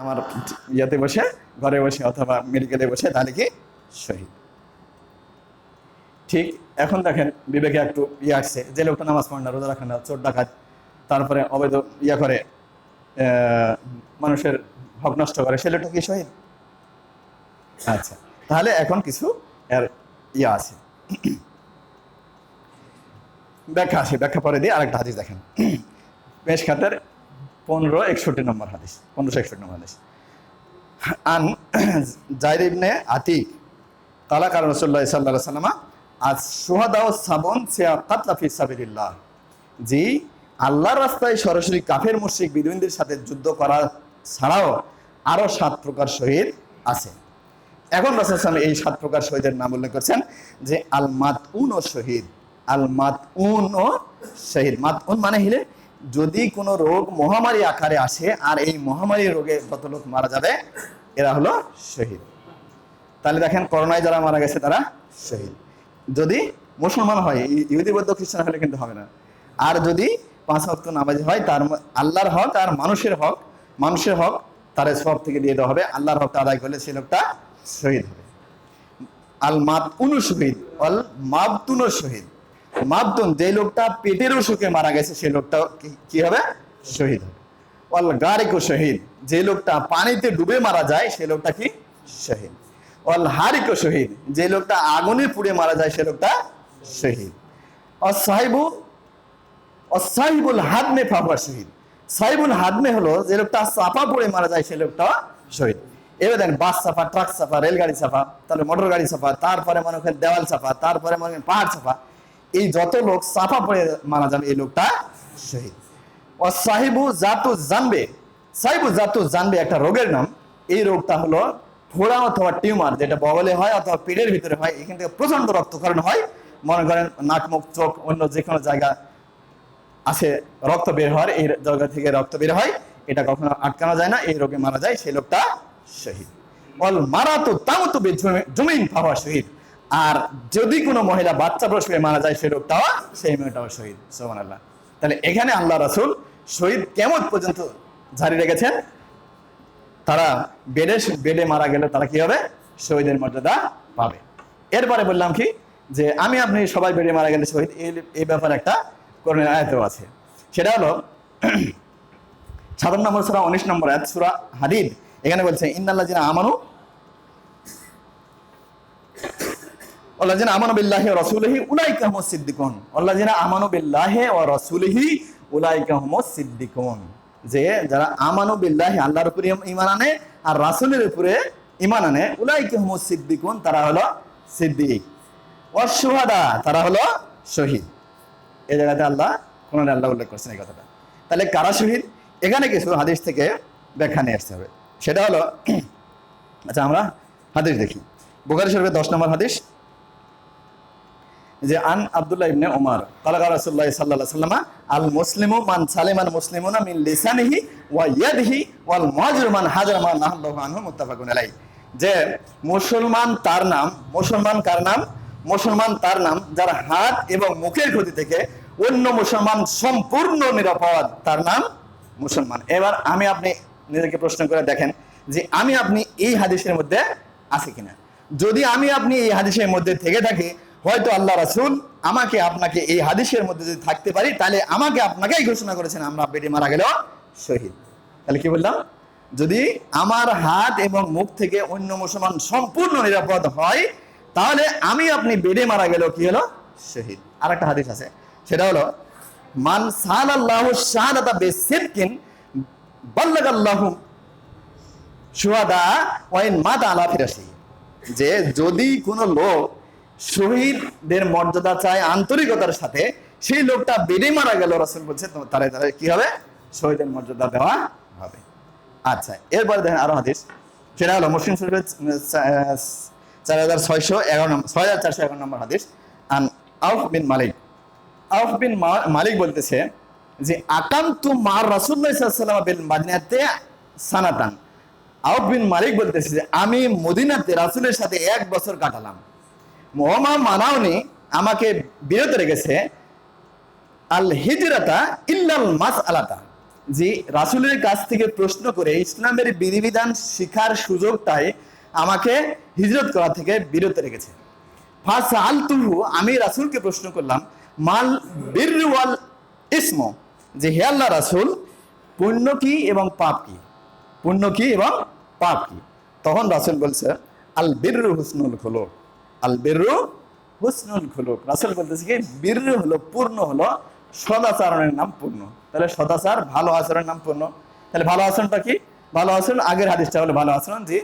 আমার ইয়াতে বসে, ঘরে বসে অথবা মেডিকেলে বসে, তাহলে কি শহীদ। ঠিক এখন দেখেন বিবেকে একটু আসছে, যে লোকটা নামাজ পড়ে না, রোজা রাখে না, চোর ডাকাত, তারপরে অবৈধ করে মানুষের হক নষ্ট করে, সে লোকটা কি শহীদ? আচ্ছা, তাহলে এখন কিছু এর আছে, ব্যাখ্যা আছে, ব্যাখ্যা পরে দিয়ে আরেকটা হাদিস দেখেন। মেশকাতের 1561 নম্বর হাদিস, 1561 নম্বর হাদিস। আন জাইর ইবনে আতিক কালা কালা রাসূলুল্লাহ সাল্লাল্লাহু আলাইহি ওয়াসাল্লাম আজ শুহাদাও সাবন সিয়া কাতলা ফি সাবিলিল্লাহ, জি আল্লাহর রাস্তায় সরাসরি কাফের মুশরিক বিদুইনদের সাথে যুদ্ধ করা ছাড়াও আরো 7 প্রকার শহীদ আছে। এখন রাসূল সাল্লাল্লাহু আলাইহি ওয়াসাল্লাম এই 7 প্রকার শহীদের নাম উল্লেখ করছেন, যে আল মাতউন ও শহীদ। আল মাতউন ও শহীদ, মাতউন মানে হলে যদি কোনো রোগ মহামারী আকারে আসে আর এই মহামারী রোগে যত লোক মারা যাবে এরা হলো শহীদ। তাহলে দেখেন করোনায় যারা মারা গেছে তারা শহীদ। যদি মুসলমান হয়, ইহুদি বৌদ্ধ খ্রিস্টান হলে কিন্তু হবে না। আর যদি 5 ওয়াক্ত নামাজি হয়, তার আল্লাহর হক আর মানুষের হক তার সব থেকে দিয়ে দেওয়া হবে, আল্লাহর হকটা আদায় করলে সে লোকটা শহীদ হবে। আল মাতউনু শহীদ, আল মাবতুনু শহীদ। মাবতুন যে লোকটা পেটের অসুখে মারা গেছে সে লোকটা কি হবে? শহীদ হবে। আল গারিকু শহীদ, যে লোকটা পানিতে ডুবে মারা যায় সে লোকটা কি? শহীদ। আল হারিকু শহীদ, যে লোকটা আগুনে পুড়ে মারা যায় সে লোকটা শহীদ। সাহিবুল হাদমে ফাহুয়া শহীদ, সাহিবুল হাদমে হলো যে লোকটা চাপা পড়ে মারা যায় সে লোকটা শহীদ। এবার দেখেন বাস চাপা, ট্রাক চাপা, রেলগাড়ি চাপা, তারপরে মোটর গাড়ি চাপা, তারপরে মনে করেন দেওয়াল চাপা, তারপরে মনে করেন পাহাড় চাপা, এই যত লোক চাপা পড়ে মারা যাবে এই লোকটা শহীদ। ও সাহিবু জাতু জানবে, সাহিবু জাতু জানবে একটা রোগের নাম, এই রোগটা হলো ফোড়া অথবা টিউমার, যেটা বগলে হয় অথবা পেটের ভিতরে হয়, এখান থেকে প্রচন্ড রক্তক্ষরণ হয়, মনে করেন নাক মুখ চোখ অন্য যে কোনো জায়গা আছে রক্ত বের হওয়ার, এই জায়গা থেকে রক্ত বের হয়, এটা কখনো আটকানো যায় না, এই রোগে মারা যায় সেই লোকটা শহীদ। অল মারাতু তামতু বিজুমিন ফাহুয়া শহীদ, আর যদি কোনো মহিলা বাচ্চা প্রসবে মারা যায় সে লোকটাও, সেই মেয়েটাও শহীদ। সুবহানাল্লাহ। তাহলে এখানে আল্লাহ রাসূল শহীদ কিয়ামত পর্যন্ত জারি রেখেছেন, তারা বেডে মারা গেলে তারা কি হবে? শহীদের মর্যাদা পাবে। এরপরে বললাম কি, যে আমি আপনি সবাই বেডে মারা গেলে শহীদ, এই ব্যাপারে একটা কোরআনের আয়াতও আছে। সেটা হলো 7 নম্বর সূরা 19 নম্বর আয়াত, সূরা হাদীদ। এখানে বলছে ইন্নাল্লাযিনা আমানু ওয়াল্লাযিনা আমানু বিল্লাহি ওয়া রাসূলিহি উলাইকা হুমুস সিদ্দিকুন, ওয়াল্লাযিনা আমানু বিল্লাহি ওয়া রাসূলিহি উলাইকা হুমুস সিদ্দিকুন, যে যারা আমানু বিল্লাহি আল্লাহর উপরে ঈমান আনে আর রাসূলের উপরে ঈমান আনে, উলাইকা হুমুস সিদ্দিকুন তারা হলো সিদ্দিক, ওয়াস শুহাদা তারা হলো শহীদ। এই জায়গাতে আল্লাহ উল্লেখ করছেন এই কথাটা। তাহলে কারা শহীদ? এখানে কিছু হাদিস থেকে ব্যাখ্যা নিয়ে আসতে হবে। সেটা হলো, আচ্ছা আমরা হাদিস দেখি। বুখারী শরীফের 10 নম্বর হাদিস, যে আন আব্দুল্লাহ ইবনে ওমর ক্বালা ক্বালা রাসূলুল্লাহ সাল্লাল্লাহু আলাইহি ওয়াসাল্লাম আল মুসলিমু মান সালিমাল মুসলিমুনা মিন লিসানিহি ওয়া ইয়াদিহি ওয়াল মুহাজিরু মান হাজারা মা নাহাল্লাহু আনহু, মুত্তাফাকুন আলাইহি। যে মুসলমান তার নাম, মুসলমান কার নাম? মুসলমান তার নাম যার হাত এবং মুখের ক্ষতি থেকে অন্য মুসলমান সম্পূর্ণ নিরাপদ, তার নাম মুসলমান। এবার আমি আপনি নিজেকে প্রশ্ন করে দেখেন যে আমি আপনি এই হাদিসের মধ্যে আছে কিনা। যদি আমি আপনি এই হাদিসের মধ্যে থেকে থাকি, হয়তো আল্লাহ রাসূল আমাকে আপনাকে এই হাদিসের মধ্যে যদি থাকতে পারি, তাহলে আমাকে আপনাকেই ঘোষণা করেছেন আমরা পেটে মারা গেলেও শহীদ। তাহলে কি বললাম? যদি আমার হাত এবং মুখ থেকে অন্য মুসলমান সম্পূর্ণ নিরাপদ হয়, তাহলে আমি আপনি বেডে মারা গেলেও কি হলো? শহীদ। আর একটা হাদিস আছে, সেটা হলো মান সালাল্লাহু শাহাদাতা বিসিদকিন বাল্লাগাল্লাহু শুহাদা ওয়া ইন মাতা আলা ফিরাশি, যে যদি কোনো লোক শহীদদের মর্যাদা চায় আন্তরিকতার সাথে, সেই লোকটা বেডে মারা গেল, রাসূল বলছে তারা কি হবে? শহীদের মর্যাদা দেওয়া হবে। আচ্ছা, এরপরে দেখেন আরো হাদিস, সেটা হলো মুসলিম শরীফের 6411 নম্বর হাদিস। আন আউফ বিন মালিক, আউফ বিন মালিক বলতেছে যে আকামতু মা রাসূলুল্লাহ সাল্লাল্লাহু আলাইহি ওয়াসাল্লাম বিল মাদিনাতে সানাতান, আউফ বিন মালিক বলতেছে যে আমি মদিনাতে রাসূলের সাথে 1 বছর কাটালাম। মোহাম্মা মানাউনি আমাকে বিরত রেখেছে, আল হিজরাতা ইল্লাল মাসআলাতা, যে রাসূলের কাছ থেকে প্রশ্ন করে ইসলামের বিধিবিধান শিখার সুযোগটাই আমাকে হিজরত করা থেকে বিরত রেখেছে। ফাসআলতুহু, আমি রাসূলকে প্রশ্ন করলাম, মাল বিররু ওয়াল ইসম, যে হে আল্লাহ রাসূল, পুণ্য কি এবং পাপ কি? পুণ্য কি এবং পাপ কি? তখন রাসূল বলছে, আল বিররু হুসনুল খুলুক। আল বিররু হুসনুল খুলুক। রাসূল বলতেছে কি, বিররু হলো, পূর্ণ হলো, সদাচরণের নাম পূর্ণ। তাহলে সদাচার, ভালো আচরণের নাম পূর্ণ। তাহলে ভালো আচরণটা কি? ভালো আচরণ, আগের হাদিসটা হলো ভালো আচরণ, যে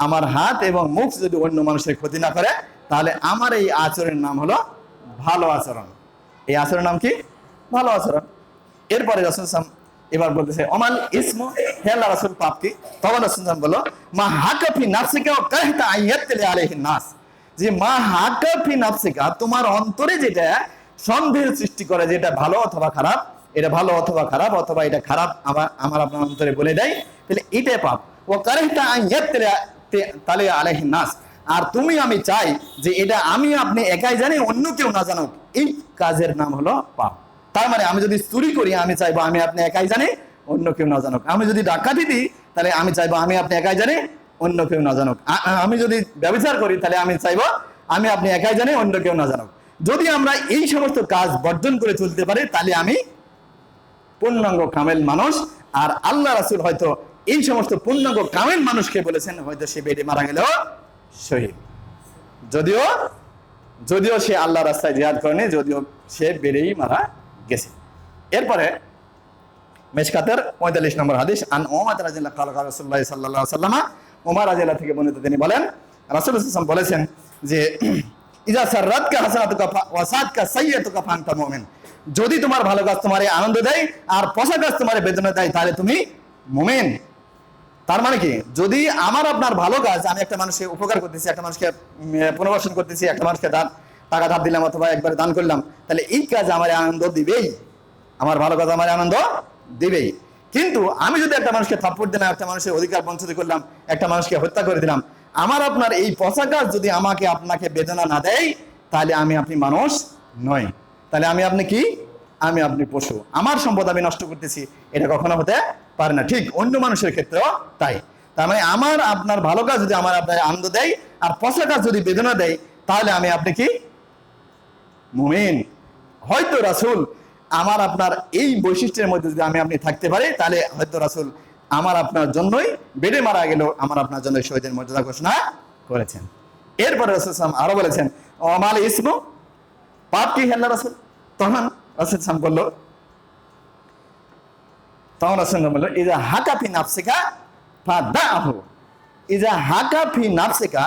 আমার হাত এবং মুখ যদি অন্য মানুষের ক্ষতি না করে, তাহলে আমার এই আচরণের নাম হলো ভালো আচরণ। এই আচরণের নাম কি? ভালো আচরণ। এরপরে রাসূল সাল্লাল্লাহু এবার বলতেছে, অমাল ইসমু, হে আল্লাহ রাসূল, পাপ কি? তখন রাসূল সাল্লাল্লাহু বলল, মা হাকাফি নাফসিকা ওয়া কারহতা আইয়াতলি আলাইহিন নাস, যে মা হাকাফি নাফসিকা, তোমার অন্তরে যেটা সন্দেহের সৃষ্টি করে, যেটা ভালো অথবা খারাপ, এটা ভালো অথবা খারাপ, অথবা এটা খারাপ আমার আপনার অন্তরে বলে দেয়, তাহলে এটাই পাপ। ওয়া কারহতা আইয়াতলি আলাইহিন নাস, আর তুমি, আমি চাই যে এটা আমি আপনি একাই জানি, অন্য কেউ না জানুক, এই কাজের নাম হলো পাপ। তার মানে আমি যদি চুরি করি, আমি চাইবো আমি আপনি একাই জানি, অন্য কেউ না জানুক। আমি যদি ডাকাতি দিই, তাহলে আমি চাইবো আমি আপনি একাই জানি, অন্য কেউ না জানুক। আমি যদি ব্যভিচার করি, তাহলে আমি চাইবো আমি আপনি একাই জানি, অন্য কেউ না জানুক। যদি আমরা এই সমস্ত কাজ বর্জন করে চলতে পারি, তাহলে আমি পূর্ণাঙ্গ কামেল মানুষ। আর আল্লাহ রাসূল হয়তো এই সমস্ত পূর্ণাঙ্গ কামেল মানুষকে বলেছেন, হয়তো সে বেটে মারা গেলেও শহীদ, যদিও যদিও সে আল্লাহ রাস্তায় জিহাদ করেনি, যদিও সে বেড়েই মারা গেছে। এরপরে মেশকাতের 45 নম্বর হাদিস, আন ওমর রাদিয়াল্লাহু তাআলা ক্বালা রাসূলুল্লাহ সাল্লাল্লাহু আলাইহি ওয়াসাল্লাম, ওমর রাদিয়াল্লাহু থেকে বর্ণিত, তিনি বলেন, রাসূল সাল্লাল্লাহু আলাইহি ওয়াসাল্লাম বলেছেন যে, ইজা সাররাতকা হাসানাতুকা ওয়া সাআতকা সাইয়্যাতুকা ফানতা মুমিন, যদি তোমার ভালো কাজ তোমারে আনন্দ দেয় আর পচা কাজ তোমারে বেদনা দেয়, তাহলে তুমি মুমিন। তার মানে কি, যদি আমার আপনার ভালো কাজ, আমি একটা মানুষকে উপকার করতেছি, একটা মানুষকে পুনর্বাসন করতেছি, একটা মানুষকে টাকা ধার দিলাম অথবা একবার দান করলাম, তাহলে এই কাজ আমার আনন্দ দিবেই, আমার ভালো কাজ আমার আনন্দ দিবেই। কিন্তু আমি যদি একটা মানুষকে থাপ্পড় দিলাম, একটা মানুষের অধিকার বঞ্চিত করলাম, একটা মানুষকে হত্যা করে দিলাম, আমার আপনার এই পচা কাজ যদি আমাকে আপনাকে বেদনা না দেয়, তাহলে আমি আপনি মানুষ নই। তাহলে আমি আপনি কি? আমি আপনি পশু। আমার সম্পদ আমি নষ্ট করতেছি, এটা কখনো হতে পারে না। ঠিক অন্য মানুষের ক্ষেত্রেও তাই। তার মানে আমার আপনার ভালো কাজ যদি আমার আপনার আনন্দ দেয় আর পচা কাজ যদি বেদনা দেয়, তাহলে আমি আপনি কি? মুমিন। হয়তো রাসূল আমার আপনার এই বৈশিষ্ট্যের মধ্যে যদি আমি আপনি থাকতে পারি, তাহলে হয়তো রাসূল আমার আপনার জন্যই বেড়ে মারা গেল, আমার আপনার জন্য শহীদের মর্যাদা ঘোষণা করেছেন। এরপরে রাসূল সাল্লাল্লাহু আলাইহি ওয়াসাল্লাম আরো বলেছেন, ওমাল ইসমু, পাপ কি হে আল্লাহ রাসূল? তখন রাসূল সাল্লাল্লাহু বলল, তখন রাসূল বলল, ইজা হাকাফি নাফসিকা ফাদাহু, ইজা হাকাফি নাফসিকা,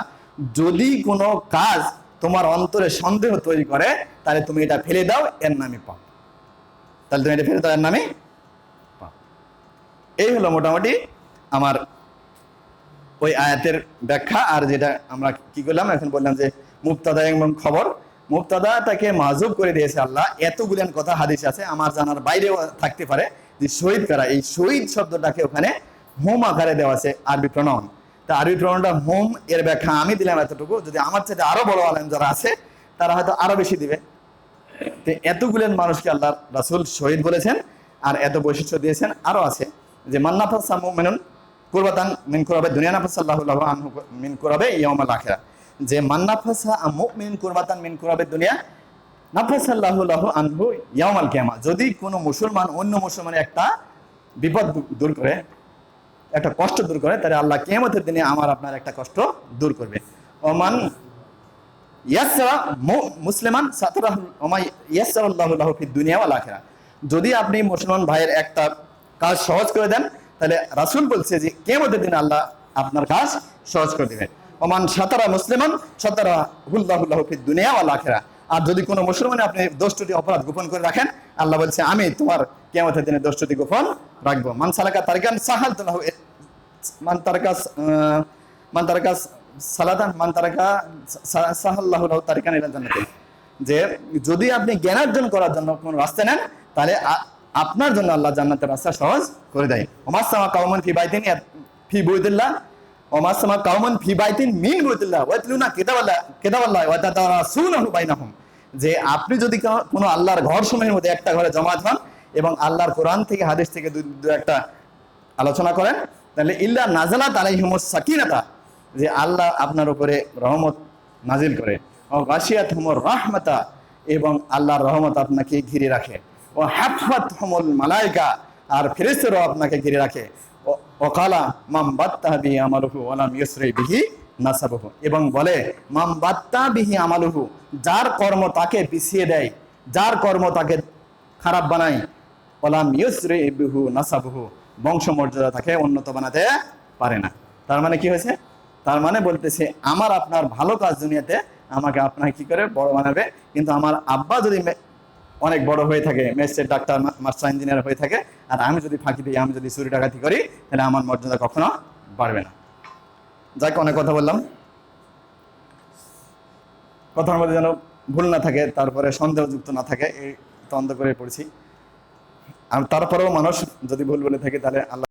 যদি কোনো কাজ তোমার অন্তরে সন্দেহ তৈরি করে, তাহলে তুমি এটা ফেলে দাও, এর নামে পাপ। তাহলে তুমি এটা ফেলে দাও, এর নামে পাপ। এই হলো মোটামুটি আমার ওই আয়াতের ব্যাখ্যা। আর যেটা আমরা কি করলাম, এখন বললাম যে মুবতাদা এবং খবর, মুবতাদাটাকে মাযুব করে দিয়েছে আল্লাহ। এতগুলান কথা হাদিস আছে, আমার জানার বাইরেও থাকতে পারে, যে শহীদ কারা, এই শহীদ শব্দটাকে ওখানে হোম আকারে দেওয়া আছে, আরবি প্রণয়ন। তা আরবি প্রণয়নটা হোম, এর ব্যাখ্যা আমি দিলাম এতটুকু। যদি আমার চাইতে আরো বড় আলেম যারা আছে, তারা হয়তো আরো বেশি দিবে। তো এতগুলেন মানুষকে আল্লাহ রাসূল শহীদ বলেছেন, আর এত বৈশিষ্ট্য দিয়েছেন। আরো আছে যে মান্নাফাসা মুমিনুন কুরবাতান মিন কুরাবে দুনিয়া, নাফাসাল্লাহু লাহু আনহু মিন কুরাবে ইয়াউমাল আখিরা, যে মান্নাফাসা মুমিন কুরবাতান মিন কুরাবে দুনিয়া, নাফাসাল্লাহু লাহু আনহু ইয়াউমাল কিয়ামা, যদি কোনো মুসলমান অন্য মুসলমানের একটা বিপদ দূর করে, একটা কষ্ট দূর করে, তাহলে আল্লাহ কিয়ামতের দিনে আমার আপনার একটা কষ্ট দূর করবে। ওমান ইয়াসরা মুসলিমান সাতরাহু ওমা ইয়াসরাল্লাহু লাহু ফিদ দুনিয়া ওয়াল আখিরা, যদি আপনি মুসলমান ভাইয়ের একটা কাজ সহজ করে দেন, তাহলে রাসূল বলছে যে কিয়ামতের দিন আল্লাহ আপনার কাজ সহজ করে দিবেন। ওমান সাতারা মুসলিমান সাতারাহুল্লাহু লাহু ফিদ দুনিয়া ওয়াল আখিরা, আর যদি কোনো মুসলমান আপনি দোষ ত্রুটি অপরাধ গোপন করে রাখেন, আল্লাহ বলছে আমি তোমার কিয়ামতের দিনে দোষ ত্রুটি গোপন রাখবো। মান সালাকা তারিকান সাহালতু লাহু, মান তারাকা সালাতান মান তারাকা সাহাল্লাহু লাহু তারিকান ইলা জান্নাতি, যে যদি আপনি জ্ঞানার্জন করার জন্য কোন রাস্তা নেন, তাহলে আপনার জন্য আল্লাহ জান্নাতের রাস্তা সহজ করে দেয়। ওমাসসামা কাওমান ফি বাইতিন ফি বুয়ুতিল্লাহ, ওমাসসামা কাওমান ফি বাইতিন মিন বুয়ুতিল্লাহ ওয়া ইয়াতলুনা কিতাবাল্লাহ ওয়া তাদারাসুনাহু বাইনাহুম, যে আপনি যদি কোনো আল্লাহর ঘর সমূহের মধ্যে একটা ঘরে জমায়েত হন, এবং আল্লাহর কোরআন থেকে হাদিস থেকে দু একটা আলোচনা করেন, তাহলে ইল্লা নাজালাত আলাইহিমুস সাকিনাতা, যে আল্লাহ আপনার উপরে রহমত নাজিল করে, ও গাশিয়াতহুমুর রাহমাতা, এবং আল্লাহর রহমত আপনাকে ঘিরে রাখে, ও হাফাতহুমুল মালাইকা, আর ফেরেশতারাও আপনাকে ঘিরে রাখে, ও কালা মাম বাত্তা বিহি আমালুহু ওয়া লাম ইউসরি বিহি নাসাবুহু, এবং বলে মাম বাত্তা বিহি আমালুহু, যার কর্ম তাকে পিছিয়ে দেয়, যার কর্ম তাকে খারাপ বানায়, ওয়ালাম ইউসরি বিহু নাসাবুহু, বংশমর্যাদা তাকে উন্নত বানাতে পারে না। তার মানে কি হয়েছে? তার মানে বলতেছে আমার আপনার ভালো কাজ দুনিয়াতে আমাকে আপনাকে কি করে বড় বানাবে, কিন্তু আমার আব্বা যদি অনেক বড় হয়ে থাকে, ম্যাজিস্ট্রেট, ডাক্তার, মাস্টার, ইঞ্জিনিয়ার হয়ে থাকে, আর আমি যদি ফাঁকি দিই, আমি যদি চুরি ডাকাতি করি, তাহলে আমার মর্যাদা কখনো বাড়বে না। যাক, অনেক কথা বললাম, কথার মধ্যে যেন ভুল না থাকে, তারপরে সন্দেহযুক্ত না থাকে, এই তন্দ করে পড়ছি। আর তারপরেও মানুষ যদি ভুল বলে থাকে, তাহলে আল্লাহ